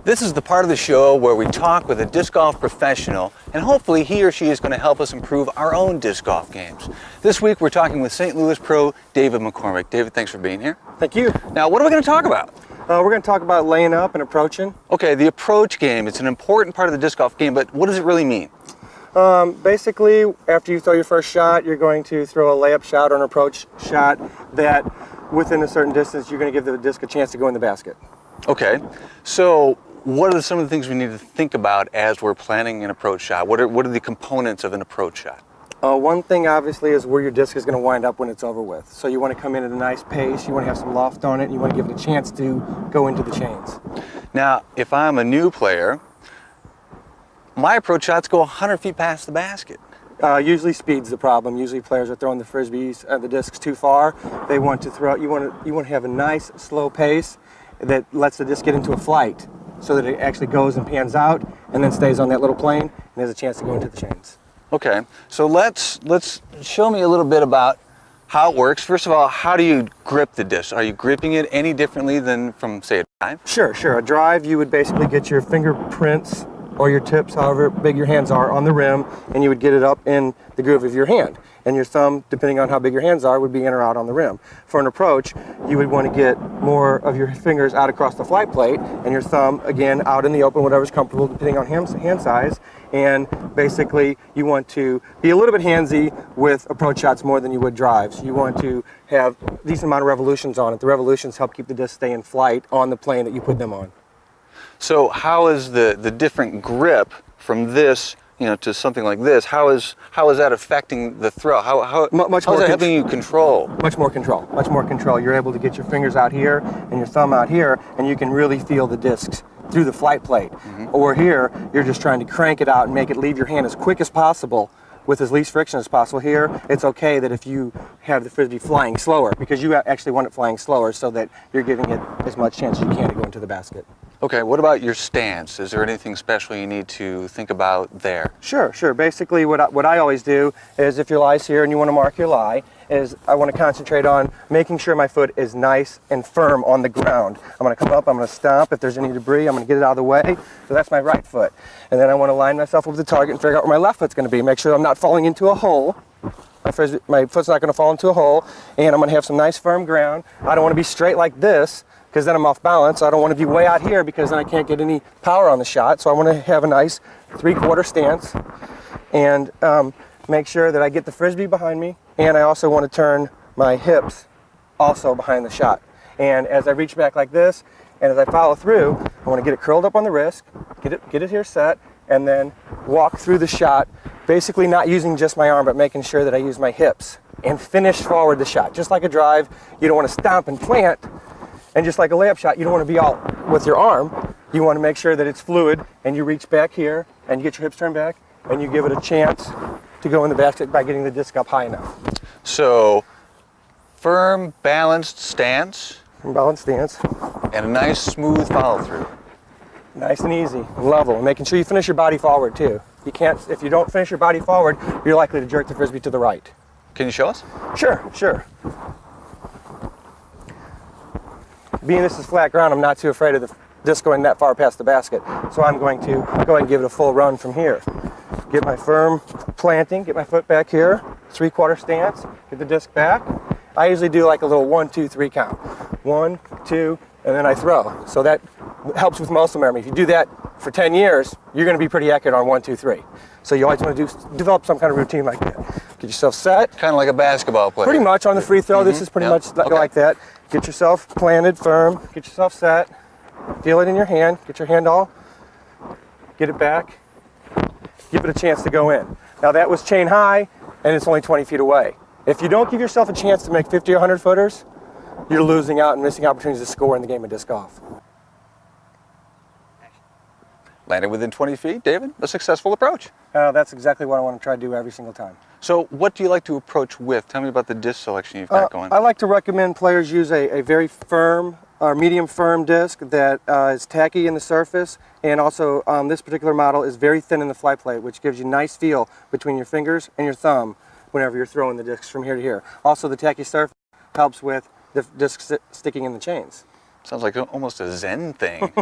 This is the part of the show where we talk with a disc golf professional, and hopefully he or she is going to help us improve our own disc golf games. This week we're talking with St. Louis pro David McCormick. David, thanks for being here. Thank you. Now, what are we going to talk about? We're going to talk about laying up and approaching. Okay, the approach game. It's an important part of the disc golf game, but what does it really mean? Basically, after you throw your first shot, you're going to throw a layup shot or an approach shot that within a certain distance, you're going to give the disc a chance to go in the basket. Okay, so what are some of the things we need to think about as we're planning an approach shot? What are the components of an approach shot? One thing obviously is where your disc is going to wind up when it's over with. So you want to come in at a nice pace, you want to have some loft on it, and you want to give it a chance to go into the chains. Now, if I'm a new player, my approach shots go 100 feet past the basket. Usually speed's the problem. Usually players are throwing the frisbees, the discs too far. They want to throw. You want to have a nice slow pace that lets the disc get into a flight, so that it actually goes and pans out and then stays on that little plane and has a chance to go into the chains. Okay, so let's show me a little bit about how it works. First of all, how do you grip the disc? Are you gripping it any differently than from, say, a drive? Sure. A drive, you would basically get your fingerprints or your tips, however big your hands are, on the rim, and you would get it up in the groove of your hand. And your thumb, depending on how big your hands are, would be in or out on the rim. For an approach, you would want to get more of your fingers out across the flight plate, and your thumb, again, out in the open, whatever's comfortable, depending on hand size. And basically, you want to be a little bit handsy with approach shots more than you would drives. You want to have a decent amount of revolutions on it. The revolutions help keep the disc stay in flight on the plane that you put them on. So how is the different grip from this, to something like this? How is that affecting the throw? How is that helping you control? Much more control. You're able to get your fingers out here and your thumb out here, and you can really feel the discs through the flight plate. Or here, you're just trying to crank it out and make it leave your hand as quick as possible with as least friction as possible. Here, it's okay that if you have the frisbee flying slower, because you actually want it flying slower so that you're giving it as much chance as you can to go into the basket. Okay, what about your stance? Is there anything special you need to think about there? Sure. Basically, what I always do is, if your lie's here and you want to mark your lie, is I want to concentrate on making sure my foot is nice and firm on the ground. I'm going to come up, I'm going to stomp. If there's any debris, I'm going to get it out of the way. So that's my right foot. And then I want to line myself up with the target and figure out where my left foot's going to be. Make sure I'm not falling into a hole. My foot's not going to fall into a hole. And I'm going to have some nice firm ground. I don't want to be straight like this, because then I'm off balance. I don't want to be way out here, because then I can't get any power on the shot. So I want to have a nice 3/4 stance and make sure that I get the frisbee behind me, and I also want to turn my hips also behind the shot. And as I reach back like this, and as I follow through, I want to get it curled up on the wrist, get it here set, and then walk through the shot, basically not using just my arm, but making sure that I use my hips and finish forward the shot. Just like a drive, you don't want to stomp and plant. And just like a layup shot, you don't want to be all with your arm. You want to make sure that it's fluid, and you reach back here, and you get your hips turned back, and you give it a chance to go in the basket by getting the disc up high enough. So, firm, balanced stance. And a nice, smooth follow-through. Nice and easy, and level, and making sure you finish your body forward, too. You can't, if you don't finish your body forward, you're likely to jerk the frisbee to the right. Can you show us? Sure. Being this is flat ground, I'm not too afraid of the disc going that far past the basket. So I'm going to go ahead and give it a full run from here. Get my firm planting, get my foot back here, 3/4 stance, get the disc back. I usually do like a little 1, 2, 3 count. 1, 2, and then I throw. So that helps with muscle memory. If you do that for 10 years, you're going to be pretty accurate on 1, 2, 3. So you always want to develop some kind of routine like that. Get yourself set. Kind of like a basketball player. Pretty much on the free throw. This is pretty much like that. Get yourself planted, firm. Get yourself set. Feel it in your hand. Get your hand all. Get it back. Give it a chance to go in. Now that was chain high, and it's only 20 feet away. If you don't give yourself a chance to make 50 or 100 footers, you're losing out and missing opportunities to score in the game of disc golf. Landed within 20 feet, David, a successful approach. That's exactly what I want to try to do every single time. So what do you like to approach with? Tell me about the disc selection you've got going. I like to recommend players use a very firm or medium firm disc that is tacky in the surface, and also this particular model is very thin in the flight plate, which gives you nice feel between your fingers and your thumb whenever you're throwing the discs from here to here. Also, the tacky surface helps with the disc sticking in the chains. Sounds like almost a Zen thing.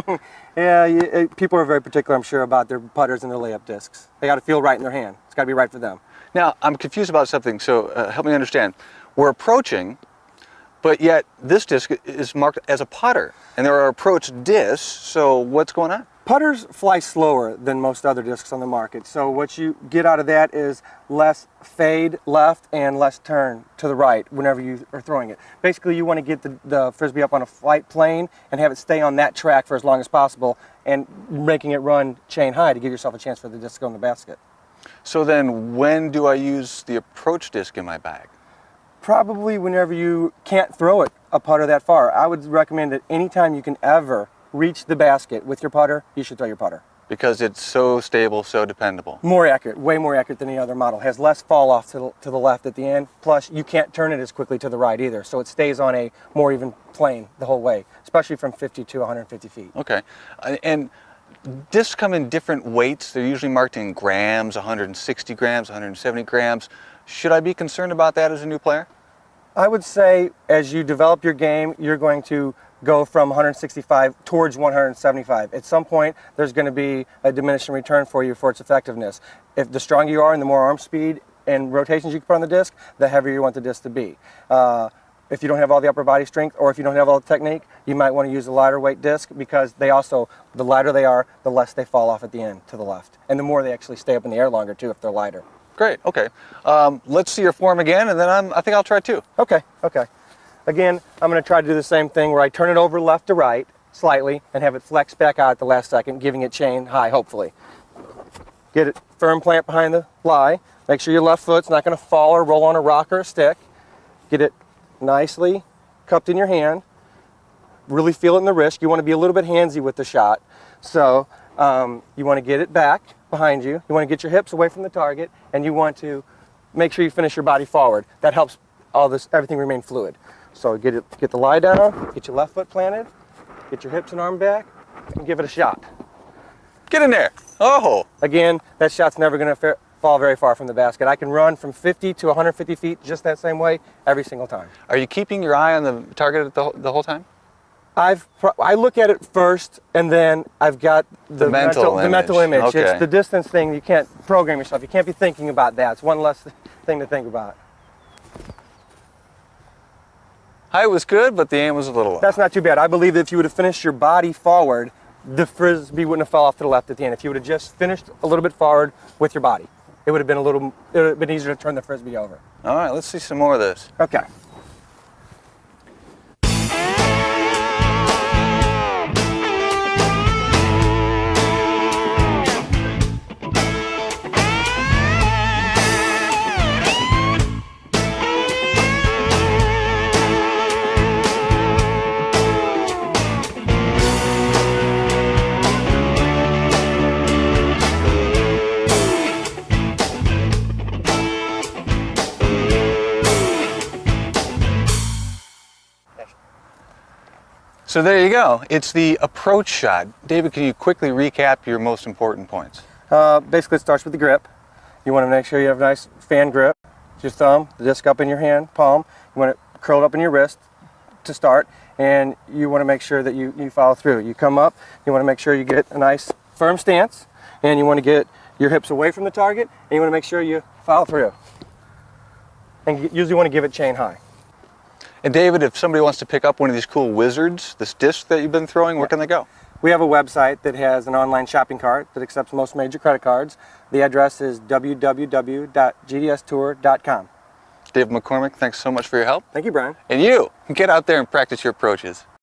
Yeah, people are very particular, I'm sure, about their putters and their layup discs. They got to feel right in their hand. It's got to be right for them. Now, I'm confused about something, so help me understand. We're approaching, but yet this disc is marked as a putter, and there are approach discs, so what's going on? Putters fly slower than most other discs on the market, so what you get out of that is less fade left and less turn to the right whenever you are throwing it. Basically, you want to get the Frisbee up on a flight plane and have it stay on that track for as long as possible and making it run chain high to give yourself a chance for the disc to go in the basket. So then when do I use the approach disc in my bag? Probably whenever you can't throw it a putter that far. I would recommend that anytime you can ever reach the basket with your putter, you should throw your putter. Because it's so stable, so dependable. More accurate, way more accurate than any other model. Has less fall off to the left at the end. Plus, you can't turn it as quickly to the right either. So it stays on a more even plane the whole way, especially from 50 to 150 feet. Okay. And discs come in different weights. They're usually marked in grams, 160 grams, 170 grams. Should I be concerned about that as a new player? I would say as you develop your game, you're going to go from 165 towards 175. At some point, there's going to be a diminishing return for you for its effectiveness. If the stronger you are and the more arm speed and rotations you can put on the disc, the heavier you want the disc to be. If you don't have all the upper body strength, or if you don't have all the technique, you might want to use a lighter weight disc, because they also, the lighter they are, the less they fall off at the end to the left. And the more they actually stay up in the air longer too if they're lighter. Great, okay. Let's see your form again, and then I think I'll try too. Okay. Again, I'm going to try to do the same thing where I turn it over left to right slightly and have it flex back out at the last second, giving it chain high, hopefully. Get it firm plant behind the lie. Make sure your left foot's not going to fall or roll on a rock or a stick. Get it nicely cupped in your hand. Really feel it in the wrist. You want to be a little bit handsy with the shot. So you want to get it back behind you. You want to get your hips away from the target, and you want to make sure you finish your body forward. That helps everything remain fluid. So get the lie down, get your left foot planted, get your hips and arm back, and give it a shot. Get in there. Oh! Again, that shot's never going to fall very far from the basket. I can run from 50 to 150 feet just that same way every single time. Are you keeping your eye on the target the whole time? I look at it first, and then I've got the mental image. Okay. It's the distance thing. You can't program yourself. You can't be thinking about that. It's one less thing to think about. Height was good, but the aim was a little off. That's not too bad. I believe that if you would have finished your body forward, the Frisbee wouldn't have fell off to the left at the end. If you would have just finished a little bit forward with your body, it would have been easier to turn the Frisbee over. All right, let's see some more of this. Okay. So there you go. It's the approach shot. David, can you quickly recap your most important points? Basically, it starts with the grip. You want to make sure you have a nice fan grip. Your thumb, the disc up in your hand, palm. You want it curled up in your wrist to start, and you want to make sure that you follow through. You come up, you want to make sure you get a nice firm stance, and you want to get your hips away from the target, and you want to make sure you follow through. And you usually want to give it chain high. And David, if somebody wants to pick up one of these cool wizards, this disc that you've been throwing, where can they go? We have a website that has an online shopping cart that accepts most major credit cards. The address is www.gdstour.com. David McCormick, thanks so much for your help. Thank you, Brian. And you, get out there and practice your approaches.